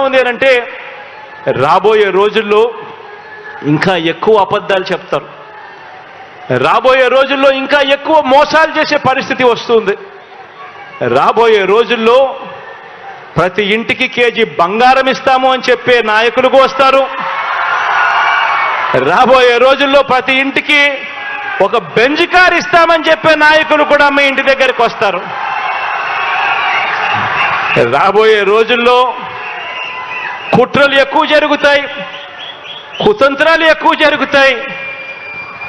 ఉంది అంటే రాబోయే రోజుల్లో ఇంకా ఎక్కువ అబద్ధాలు చెప్తారు, రాబోయే రోజుల్లో ఇంకా ఎక్కువ మోసాలు చేసే పరిస్థితి వస్తుంది. రాబోయే రోజుల్లో ప్రతి ఇంటికి కేజీ బంగారం ఇస్తాము అని చెప్పే నాయకులు వస్తారు. రాబోయే రోజుల్లో ప్రతి ఇంటికి ఒక బెంజ్ కార్ ఇస్తామని చెప్పే నాయకులు కూడా మీ ఇంటి దగ్గరికి వస్తారు. రాబోయే రోజుల్లో కుట్రలు ఎక్కువ జరుగుతాయి, కుతంత్రాలు ఎక్కువ జరుగుతాయి,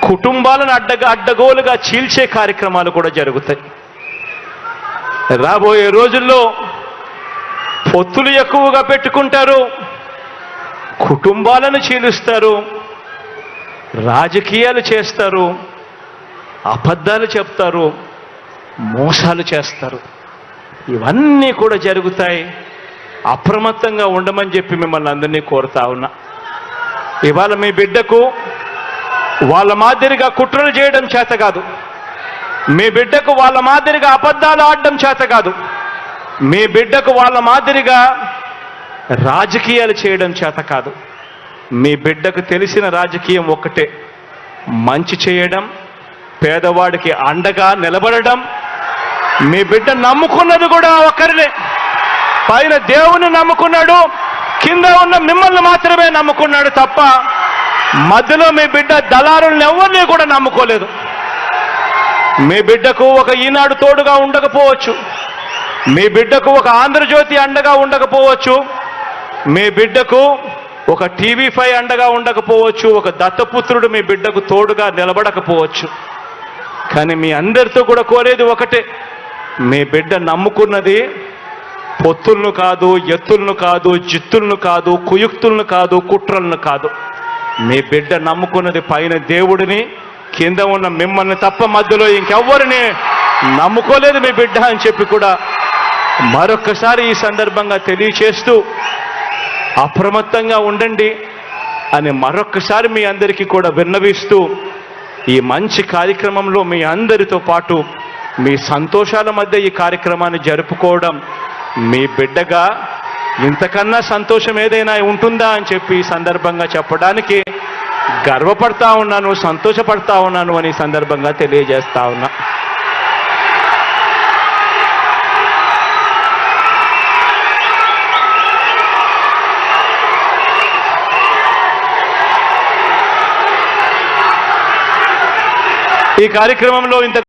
కుటుంబాలను అడ్డగోలుగా చీల్చే కార్యక్రమాలు కూడా జరుగుతాయి. రాబోయే రోజుల్లో పొత్తులు ఎక్కువగా పెట్టుకుంటారు, కుటుంబాలను చీలుస్తారు, రాజకీయాలు చేస్తారు, అబద్ధాలు చెప్తారు, మోసాలు చేస్తారు. ఇవన్నీ కూడా జరుగుతాయి. అప్రమత్తంగా ఉండమని చెప్పి మిమ్మల్ని అందరినీ కోరుతా ఉన్నా. ఇవాళ మీ బిడ్డకు వాళ్ళ మాదిరిగా కుట్రలు చేయడం చేత కాదు, మీ బిడ్డకు వాళ్ళ మాదిరిగా అబద్ధాలు ఆడడం చేత కాదు, మీ బిడ్డకు వాళ్ళ మాదిరిగా రాజకీయాలు చేయడం చేత కాదు. మీ బిడ్డకు తెలిసిన రాజకీయం ఒక్కటే, మంచి చేయడం, పేదవాడికి అండగా నిలబడడం. మీ బిడ్డ నమ్ముకున్నది కూడా ఒకరినే, పైన దేవుని నమ్ముకున్నాడు, కింద ఉన్న మిమ్మల్ని మాత్రమే నమ్ముకున్నాడు తప్ప మధ్యలో మీ బిడ్డ దళారులను ఎవరిని కూడా నమ్ముకోలేదు. మీ బిడ్డకు ఒక ఈనాడు తోడుగా ఉండకపోవచ్చు, మీ బిడ్డకు ఒక ఆంధ్రజ్యోతి అండగా ఉండకపోవచ్చు, మీ బిడ్డకు ఒక TV5 అండగా ఉండకపోవచ్చు, ఒక దత్తపుత్రుడు మీ బిడ్డకు తోడుగా నిలబడకపోవచ్చు. కానీ మీ అందరితో కూడా కోరేది ఒకటే, మీ బిడ్డ నమ్ముకున్నది పొత్తులను కాదు, ఎత్తులను కాదు, జిత్తులను కాదు, కుయుక్తులను కాదు, కుట్రలను కాదు. మీ బిడ్డ నమ్ముకున్నది పైన దేవుడిని, కింద ఉన్న మిమ్మల్ని తప్ప మధ్యలో ఇంకెవ్వరిని నమ్ముకోలేదు మీ బిడ్డ అని చెప్పి కూడా మరొక్కసారి ఈ సందర్భంగా తెలియచేస్తూ అప్రమత్తంగా ఉండండి అని మరొక్కసారి మీ అందరికీ కూడా విన్నవిస్తూ, ఈ మంచి కార్యక్రమంలో మీ అందరితో పాటు మీ సంతోషాల మధ్య ఈ కార్యక్రమాన్ని జరుపుకోవడం మీ బిడ్డగా ఇంతకన్నా సంతోషం ఏదైనా ఉంటుందా అని చెప్పి ఈ సందర్భంగా చెప్పడానికి గర్వపడతా ఉన్నాను, సంతోషపడతా ఉన్నాను అని సందర్భంగా తెలియజేస్తా ఉన్నా. ఈ కార్యక్రమంలో ఇంత